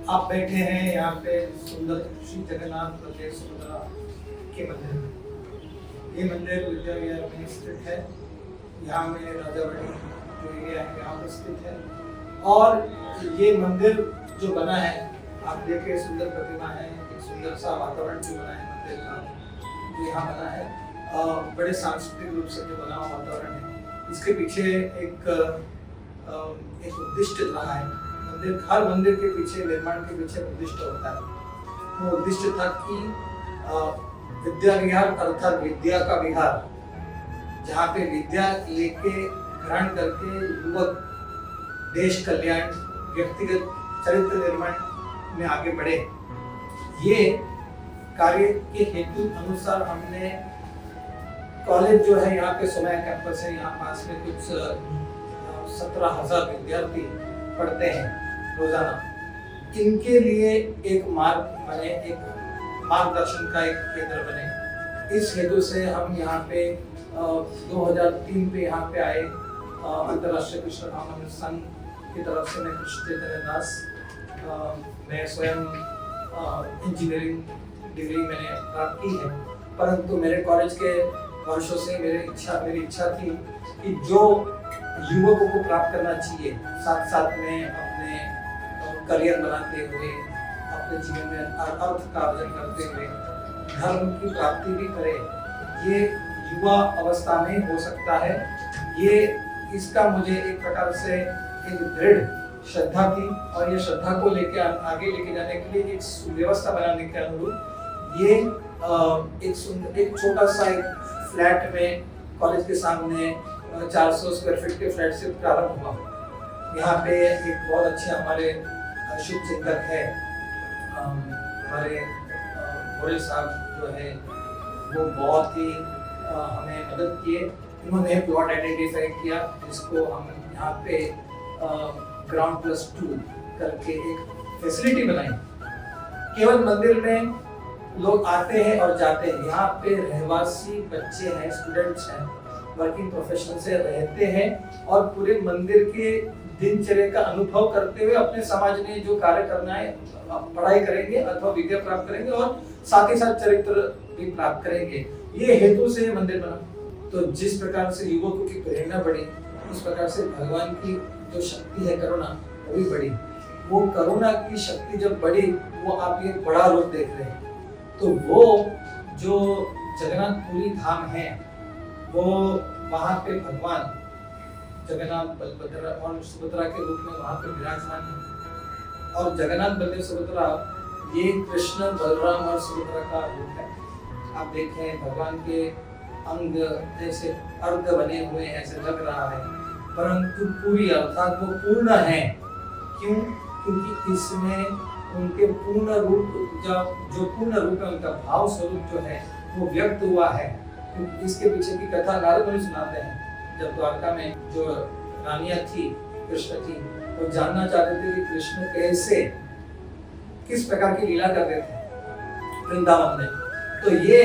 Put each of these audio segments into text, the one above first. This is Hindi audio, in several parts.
आप बैठे हैं यहाँ पे सुंदर श्री जगन्नाथ बलदेव सुभद्रा के मंदिर में। ये मंदिर विद्या विहार में स्थित है। यहाँ में राजावाड़ी जो एरिया है यहाँ पर स्थित है। और ये मंदिर जो बना है, आप देखें सुंदर प्रतिमा है, एक सुंदर सा वातावरण जो बना है मंदिर का जो यहाँ बना है, बड़े सांस्कृतिक रूप से जो बना हुआ वातावरण है। इसके पीछे एक उद्दिष्ट रहा है। हर मंदिर के पीछे, निर्माण के पीछे उद्दिष्ट होता है। वो उद्दिष्ट था कि विद्या विहार अर्थात विद्या का विहार, जहाँ पे विद्या लेके ग्रहण करके युवक देश कल्याण, व्यक्तिगत चरित्र निर्माण में आगे बढ़े। ये कार्य के हेतु अनुसार हमने कॉलेज जो है यहाँ पे सोमया कैंपस है, यहाँ पास में कुछ 17,000 विद्यार्थी पढ़ते हैं रोजाना। इनके लिए एक मार्ग बने, एक मार्गदर्शन का एक केंद्र बने। इस हेतु से हम यहाँ पे 2003 पे यहाँ पे आए। अंतर्राष्ट्रीय कृष्ण भावना संघ की तरफ से मैं कृष्ण चैतन्य दास, मैं स्वयं इंजीनियरिंग डिग्री मैंने प्राप्त की है, परंतु मेरे कॉलेज के वर्षों से मेरी इच्छा थी कि जो युवकों को प्राप्त करना चाहिए, साथ साथ में अपने करियर बनाते हुए, अपने जीवन में अर्थ का अर्जन करते हुए धर्म की प्राप्ति भी करे। ये युवा अवस्था में हो सकता है। ये इसका मुझे एक प्रकार से एक दृढ़ श्रद्धा थी, और ये श्रद्धा को लेकर आगे लेके जाने के लिए एक सुव्यवस्था बनाने के अनुरूप ये एक छोटा सा एक फ्लैट में कॉलेज के सामने 400 स्क्वायर फीट के फ्लैट से प्रारंभ हुआ। यहाँ पे एक बहुत अच्छे हमारे शुभ चिंतक है, हमारे भोले साहब जो है वो बहुत ही हमें मदद किए। उन्होंने प्लॉट आइडेंटिफाई किया, जिसको हम यहाँ पे ground+2 करके एक फैसिलिटी बनाई। केवल मंदिर में लोग आते हैं और जाते हैं, यहाँ पे रहवासी बच्चे हैं, स्टूडेंट्स हैं, वर्किंग प्रोफेशनल से रहते हैं और पूरे मंदिर के दिनचर्या का अनुभव करते हुए अपने समाज में जो कार्य करना है, पढ़ाई करेंगे अथवा विद्या प्राप्त करेंगे और साथ ही साथ चरित्र भी प्राप्त करेंगे। ये हेतु से मंदिर बना। तो जिस प्रकार से युवकों की प्रेरणा बढ़ी, उस प्रकार से भगवान की जो शक्ति है करुणा, वो भी बढ़ी। वो करुणा की शक्ति जब बढ़ी, वो आप ये बड़ा रूप देख रहे हैं। तो वो जो जगन्नाथपुरी धाम है, वो वहाँ पे भगवान जगन्नाथ बलभद्र और सुभद्रा के रूप में वहाँ पे विराजमान है। और जगन्नाथ बलदेव सुभद्रा ये कृष्ण, बलराम और सुभद्रा का रूप है। आप देखें भगवान के अंग जैसे अर्ध बने हुए ऐसे लग रहा है, परंतु पूरी अर्थात वो पूर्ण है। क्यों? क्योंकि इसमें उनके पूर्ण रूप जो पूर्ण रूप है, उनका भाव स्वरूप जो है वो व्यक्त हुआ है। क्योंकि इसके पीछे की कथा नारद मुनि सुनाते हैं। जब द्वारका में जो रानियां थी, कृष्ण थी, वो जानना चाहते थे कि कृष्ण कैसे, किस प्रकार की लीला कर रहे थे वृंदावन में, तो ये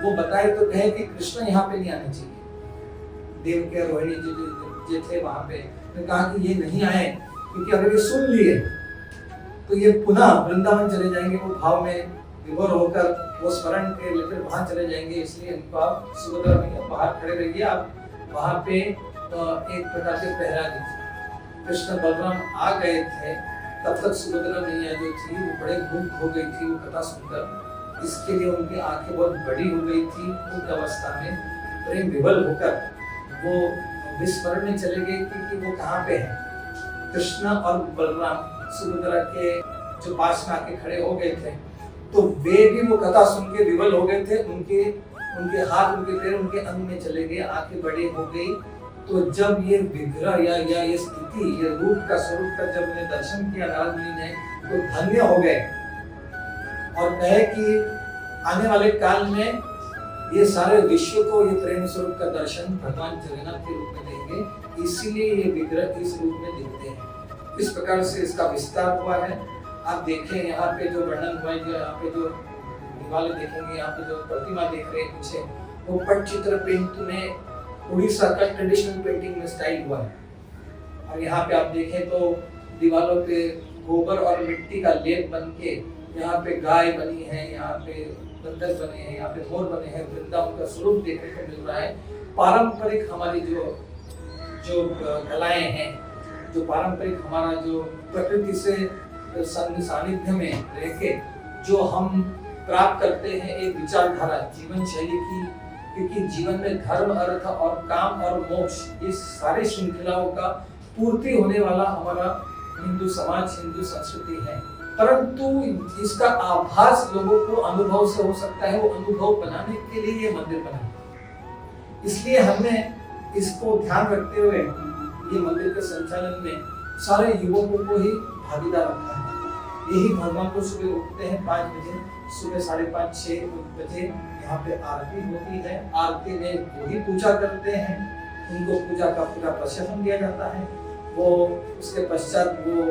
वो बताए तो कहे कि कृष्ण यहाँ पे नहीं आने चाहिए। देव के रोहिणी जी थे वहां पे, तो कहा कि ये नहीं आए, क्योंकि अगर ये सुन लिए तो ये पुनः वृंदावन चले जाएंगे, वो भाव में विभोर होकर वो स्मरण के लेकर वहां चले जाएंगे। इसलिए इनको आप सुभद्रा मैया बाहर खड़े रहिए, आप वहां पे एक प्रकार से पहरा दी। कृष्ण बलराम आ गए थे, तब तक सुभद्रा मैया जो थी वो बड़े मुग्ध हो गई थी वो कथा सुनकर। इसके लिए उनकी आंखें बहुत बड़ी हो गई थी। उस अवस्था में प्रेम विवल होकर वो विस्मरण में चले गए कि वो कहाँ पे है। कृष्ण और बलराम सुभद्रा के जो पास में आके खड़े हो गए थे, तो वे भी वो कथा सुन के विवल हो गए थे। उनके हाथ, उनके पैर, उनके अंग में चले गए, आंखें बड़ी हो गई। तो जब ये विग्रह या ये स्थिति, ये रूप का स्वरूप का जब उन्हें दर्शन किया नारद मुनि ने, तो धन्य हो गए और कहे कि आने वाले काल में ये सारे विश्व को ये प्रेम स्वरूप का दर्शन भगवान जगन्नाथ के रूप में देंगे, इसीलिए ये विग्रह इस रूप में दिखते हैं। इस प्रकार से इसका विस्तार हुआ है। आप देखें यहाँ पे जो वर्णन हुआ है, जो यहाँ पे जो दीवारें देखेंगे, यहाँ पे जो प्रतिमा देख रहे हैं पीछे, वो पटचित्र पेंट में उड़ीसा का ट्रेडिशनल पेंटिंग में स्टाइल हुआ है। और यहाँ पे आप देखें तो दीवारों पे गोबर और मिट्टी का लेप बन के यहाँ पे गाय बनी है, यहाँ पे बंदर बने हैं, यहाँ पे मोर बने हैं, वृंदावन का स्वरूप देखने को मिल रहा है। पारंपरिक हमारी जो जो कलाएं हैं, जो पारंपरिक हमारा जो प्रकृति से सानिध्य में रह के जो हम प्राप्त करते हैं एक विचारधारा जीवन शैली की, क्योंकि जीवन में धर्म, अर्थ और काम और मोक्ष इस सारी श्रृंखलाओं का पूर्ति होने वाला हमारा हिंदू समाज, हिंदू संस्कृति है। परंतु इसका आभास लोगों को अनुभव से हो सकता है, वो अनुभव बनाने के लिए ये मंदिर बना। इसलिए हमने इसको ध्यान रखते हुए ये मंदिर के संचालन में सारे युवकों को ही भागीदार रखा है। यही भगवान को सुबह उठते हैं 5 बजे, सुबह 5:30-6 बजे यहाँ पे आरती होती है। आरती में वही पूजा करते हैं, उनको पूजा का पूरा प्रशिक्षण दिया जाता है। वो उसके पश्चात वो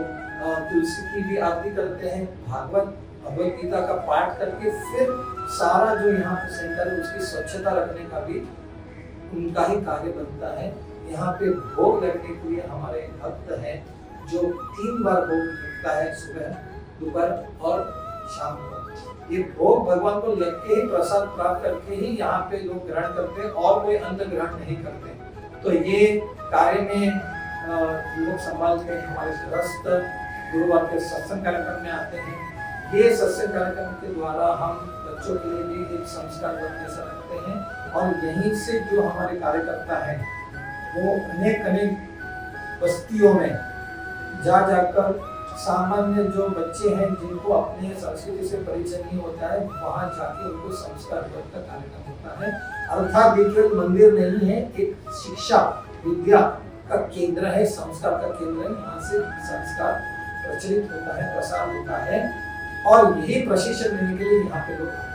तुलसी की भी आरती करते हैं, भगवत गीता का पाठ करके फिर सारा जो यहाँ पे सेंटर है उसकी स्वच्छता रखने का भी उनका ही कार्य बनता है। यहाँ पे भोग लगने के लिए हमारे भक्त हैं जो 3 बार भोग लगता है, सुबह, दोपहर और शाम को। ये भोग भगवान को लग के ही, प्रसाद प्राप्त करके ही यहाँ पे लोग ग्रहण करते हैं और कोई अन्न ग्रहण नहीं करते। तो ये कार्य में युवक संभालते हैं। हमारे गृहस्थ गुरुवार के सत्संग कार्यक्रम में आते हैं। ये सत्संग कार्यक्रम के द्वारा हम बच्चों के लिए भी एक संस्कार जैसा रखते हैं और यहीं से जो हमारे कार्यकर्ता हैं वो अनेक बस्तियों में जा जाकर सामान्य जो बच्चे हैं जिनको अपने संस्कृति से परिचय नहीं होता है, वहां जाके उनको संस्कार का कार्यक्रम होता है। अर्थात ये केवल मंदिर नहीं है, एक शिक्षा विद्या का केंद्र है, संस्कार का केंद्र है। यहाँ से संस्कार प्रचलित होता है, प्रसार होता है और यही प्रशिक्षण देने के लिए यहाँ पे लोग आते हैं।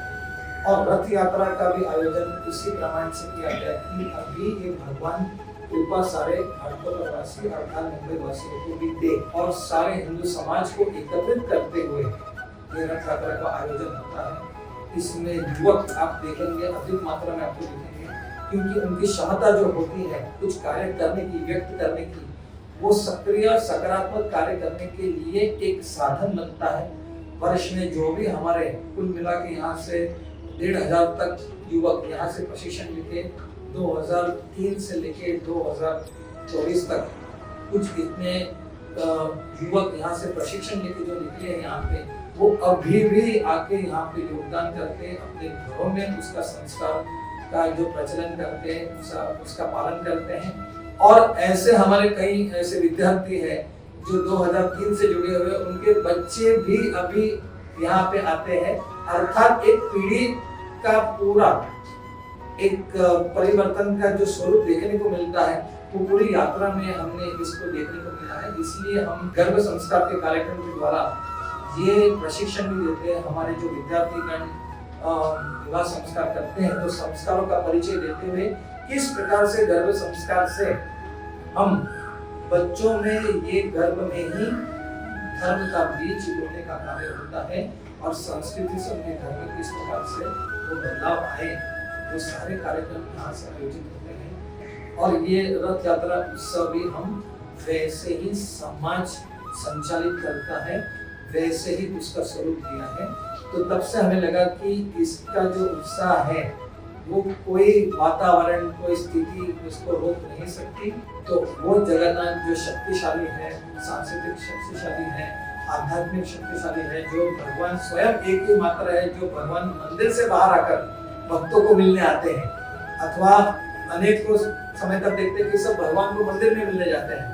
और रथ यात्रा का भी आयोजन इसी प्रमाण से किया गया कि अभी ये भगवान कृपा सारे भारतवासी अर्थात मुंबई वासियों को भी दे और सारे हिंदू समाज को एकत्रित करते हुए ये रथ यात्रा का आयोजन होता है। इसमें युवक आप देखेंगे अधिक मात्रा में आपको दिखेंगे, क्योंकि उनकी क्षमता जो होती है कुछ कार्य करने की, व्यक्त करने की, वो सक्रिय सकारात्मक कार्य करने के लिए एक साधन बनता है। वर्ष में जो भी हमारे कुल मिला के यहाँ से 1500 तक युवक यहाँ से प्रशिक्षण लेके 2003 से लेके 2024 तक कुछ इतने युवक यहाँ से प्रशिक्षण लेके जो निकले हैं यहाँ पे, वो अभी भी आके यहाँ पे योगदान करते हैं, अपने घरों में उसका संस्कार का जो प्रचलन करते हैं उसका पालन करते हैं। और ऐसे हमारे कई ऐसे विद्यार्थी हैं जो 2003 से जुड़े हुए, उनके बच्चे भी अभी यहाँ पे आते हैं। अर्थात एक पीढ़ी का पूरा एक परिवर्तन का जो स्वरूप देखने को मिलता है वो पूरी यात्रा में हमने इसको देखने को मिला है। इसलिए हम गर्भ संस्कार के कार्यक्रम के द्वारा ये प्रशिक्षण भी देते हैं। हमारे जो विद्यार्थीगण विवाह संस्कार करते हैं तो संस्कारों का परिचय देते हुए किस प्रकार से गर्भ संस्कार से हम बच्चों में ये गर्भ में ही धर्म का बीज बोने का कार्य होता है और संस्कृति से अपने घर में किस प्रकार से वो बदलाव आए, वो सारे कार्यक्रम यहाँ से आयोजित होते हैं। और ये रथ यात्रा उत्सव भी हम वैसे ही समाज संचालित करता है, वैसे ही उसका स्वरूप दिया है। तो तब से हमें लगा कि इसका जो उत्साह है वो कोई वातावरण, कोई स्थिति उसको रोक नहीं सकती। तो वो जगन्नाथ जो शक्तिशाली है, सांस्कृतिक शक्तिशाली है, आध्यात्मिक शक्तिशाली है, जो भगवान स्वयं एक ही मात्र है, जो भगवान मंदिर से बाहर आकर भक्तों को मिलने आते हैं, अथवा अनेक को समय तक देखते हैं कि सब भगवान को मंदिर में मिलने जाते हैं।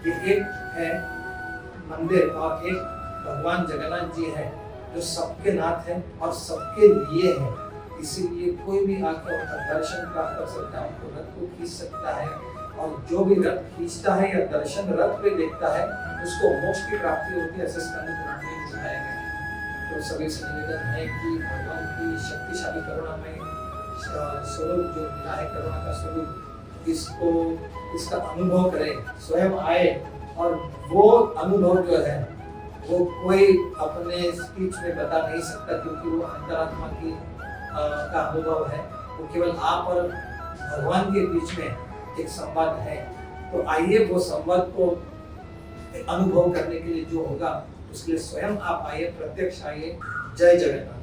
ये एक है मंदिर और एक भगवान जगन्नाथ जी है जो सबके नाथ है और सबके लिए है। इसीलिए कोई भी आकर उनका दर्शन प्राप्त कर सकता है, उनको रथ को खींच सकता है और जो भी रथ खींचता है या दर्शन रथ पे देखता है उसको मोक्ष की प्राप्ति होती है। ऐसे स्कंद पुराण में बताया गया। तो सभी से निवेदन है कि भगवान की शक्तिशाली करुणा में स्वरूप जो मिला है, करुणा का स्वरूप, इसका अनुभव करें, स्वयं आए और वो अनुभव जो है वो कोई अपने स्पीच में बता नहीं सकता, क्योंकि वो अंतरात्मा की का अनुभव है। वो केवल आप और भगवान के बीच में एक संवाद है। तो आइए वो संवाद को अनुभव करने के लिए जो होगा उसके लिए स्वयं आप आइए, प्रत्यक्ष आइए। जय जगन्नाथ।